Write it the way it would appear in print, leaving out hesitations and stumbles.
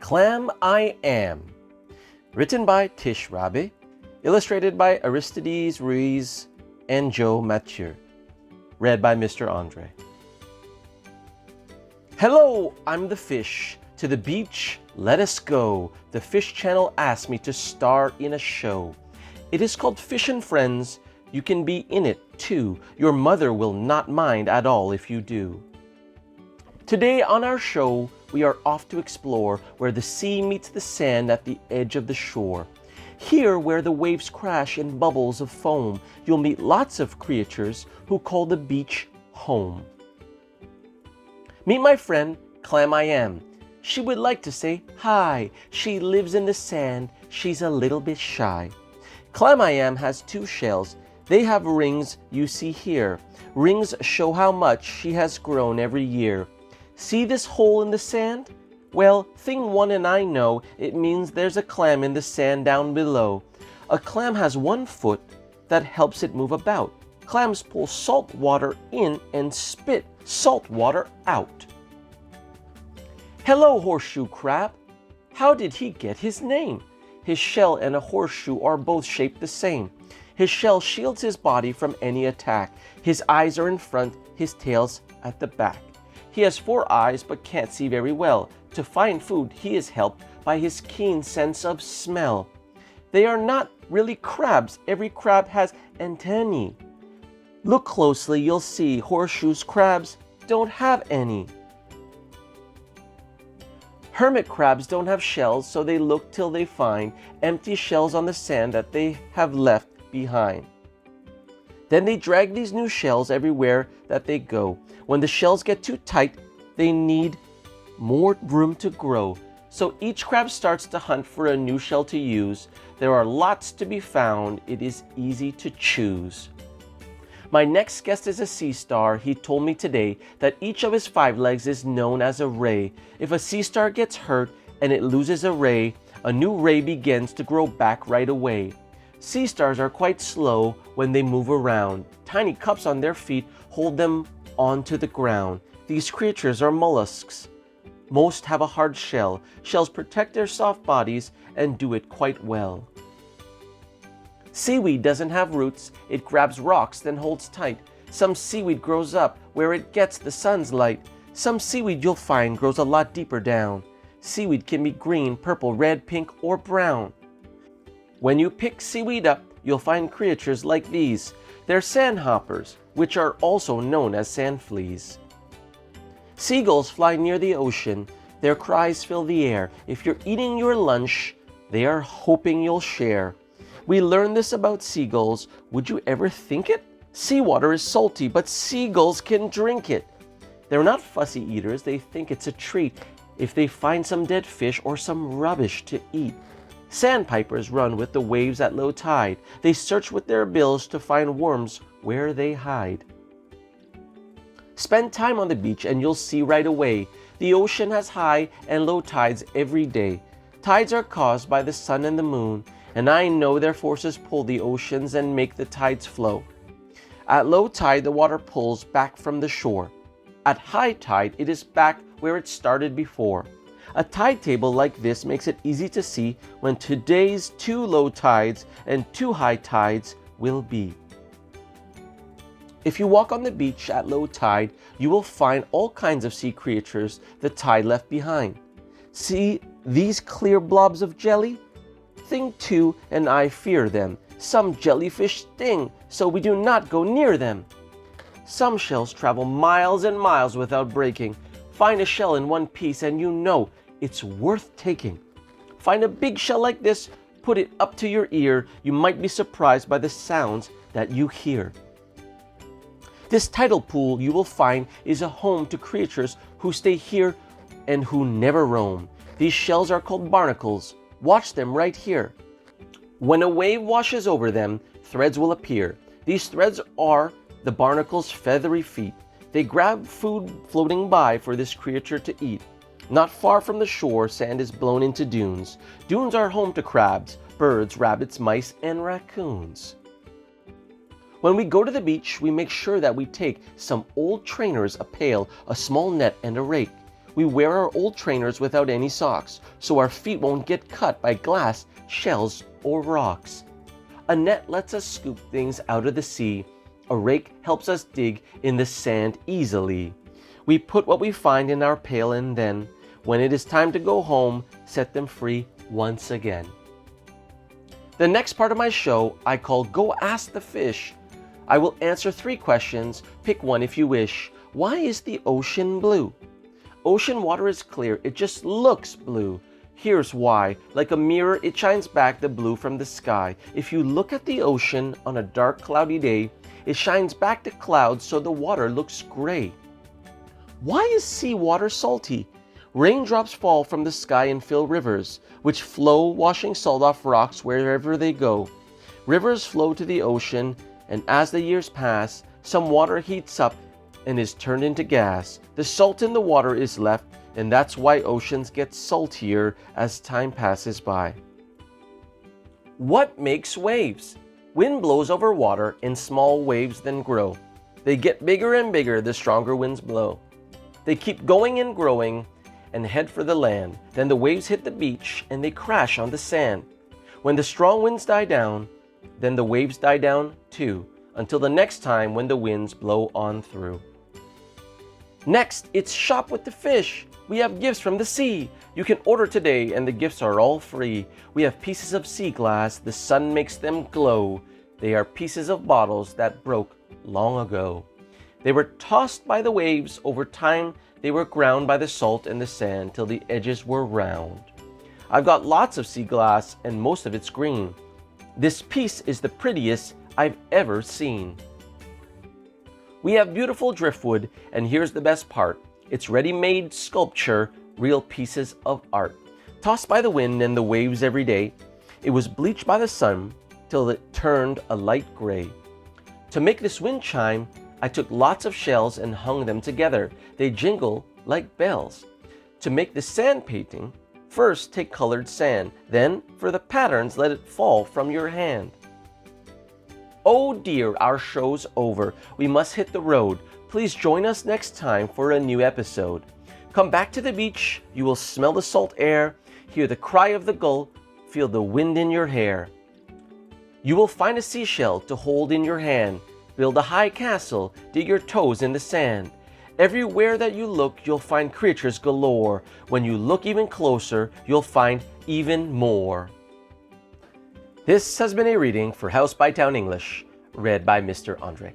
Clam-I-Am, written by Tish Rabe, illustrated by Aristides Ruiz and Joe Mathieu, read by Mr. Andre. Hello, I'm the fish. To the beach, let us go. The Fish Channel asked me to star in a show. It is called Fish and Friends. You can be in it too. Your mother will not mind at all if you do. Today on our show, we are off to explore where the sea meets the sand at the edge of the shore. Here, where the waves crash in bubbles of foam, you'll meet lots of creatures who call the beach home. Meet my friend, Clam-I-Am. She would like to say hi. She lives in the sand. She's a little bit shy. Clam-I-Am has two shells. They have rings you see here. Rings show how much she has grown every year. See this hole in the sand? Well, thing one and I know, it means there's a clam in the sand down below. A clam has one foot that helps it move about. Clams pull salt water in and spit salt water out. Hello, horseshoe crab. How did he get his name? His shell and a horseshoe are both shaped the same. His shell shields his body from any attack. His eyes are in front, his tail's at the back. He has 4 eyes but can't see very well. To find food, he is helped by his keen sense of smell. They are not really crabs. Every crab has antennae. Look closely, you'll see horseshoes crabs don't have any. Hermit crabs don't have shells, so they look till they find empty shells on the sand that they have left behind. Then they drag these new shells everywhere that they go. When the shells get too tight, they need more room to grow. So each crab starts to hunt for a new shell to use. There are lots to be found. It is easy to choose. My next guest is a sea star. He told me today that each of his 5 legs is known as a ray. If a sea star gets hurt and it loses a ray, a new ray begins to grow back right away. Sea stars are quite slow when they move around. Tiny cups on their feet hold them onto the ground. These creatures are mollusks. Most have a hard shell. Shells protect their soft bodies and do it quite well. Seaweed doesn't have roots. It grabs rocks, then holds tight. Some seaweed grows up where it gets the sun's light. Some seaweed you'll find grows a lot deeper down. Seaweed can be green, purple, red, pink, or brown. When you pick seaweed up, you'll find creatures like these. They're sandhoppers, which are also known as sand fleas. Seagulls fly near the ocean. Their cries fill the air. If you're eating your lunch, they are hoping you'll share. We learned this about seagulls. Would you ever think it? Seawater is salty, but seagulls can drink it. They're not fussy eaters. They think it's a treat if they find some dead fish or some rubbish to eat. Sandpipers run with the waves at low tide. They search with their bills to find worms where they hide. Spend time on the beach and you'll see right away. The ocean has high and low tides every day. Tides are caused by the sun and the moon, and I know their forces pull the oceans and make the tides flow. At low tide, the water pulls back from the shore. At high tide, it is back where it started before. A tide table like this makes it easy to see when today's 2 low tides and 2 high tides will be. If you walk on the beach at low tide, you will find all kinds of sea creatures the tide left behind. See these clear blobs of jelly? Thing 2 and I fear them. Some jellyfish sting, so we do not go near them. Some shells travel miles and miles without breaking. Find a shell in one piece and you know it's worth taking. Find a big shell like this, put it up to your ear. You might be surprised by the sounds that you hear. This tidal pool you will find is a home to creatures who stay here and who never roam. These shells are called barnacles. Watch them right here. When a wave washes over them, threads will appear. These threads are the barnacle's feathery feet. They grab food floating by for this creature to eat. Not far from the shore, sand is blown into dunes. Dunes are home to crabs, birds, rabbits, mice, and raccoons. When we go to the beach, we make sure that we take some old trainers, a pail, a small net, and a rake. We wear our old trainers without any socks, so our feet won't get cut by glass, shells, or rocks. A net lets us scoop things out of the sea. A rake helps us dig in the sand easily. We put what we find in our pail and then, when it is time to go home, set them free once again. The next part of my show I call Go Ask the Fish. I will answer 3 questions. Pick one if you wish. Why is the ocean blue? Ocean water is clear. It just looks blue. Here's why. Like a mirror, it shines back the blue from the sky. If you look at the ocean on a dark, cloudy day, it shines back the clouds so the water looks gray. Why is seawater salty? Raindrops fall from the sky and fill rivers, which flow, washing salt off rocks wherever they go. Rivers flow to the ocean, and as the years pass, some water heats up and is turned into gas. The salt in the water is left, and that's why oceans get saltier as time passes by. What makes waves? Wind blows over water and small waves then grow. They get bigger and bigger the stronger winds blow. They keep going and growing and head for the land. Then the waves hit the beach and they crash on the sand. When the strong winds die down, then the waves die down too, until the next time when the winds blow on through. Next, it's Shop with the Fish. We have gifts from the sea. You can order today and the gifts are all free. We have pieces of sea glass, the sun makes them glow. They are pieces of bottles that broke long ago. They were tossed by the waves. Over time, they were ground by the salt and the sand till the edges were round. I've got lots of sea glass and most of it's green. This piece is the prettiest I've ever seen. We have beautiful driftwood, and here's the best part. It's ready-made sculpture, real pieces of art. Tossed by the wind and the waves every day, it was bleached by the sun till it turned a light gray. To make this wind chime, I took lots of shells and hung them together. They jingle like bells. To make the sand painting, first take colored sand. Then, for the patterns, let it fall from your hand. Oh dear, our show's over. We must hit the road. Please join us next time for a new episode. Come back to the beach. You will smell the salt air, hear the cry of the gull, feel the wind in your hair. You will find a seashell to hold in your hand. Build a high castle, dig your toes in the sand. Everywhere that you look, you'll find creatures galore. When you look even closer, you'll find even more. This has been a reading for House Bytown English, read by Mr. Andre.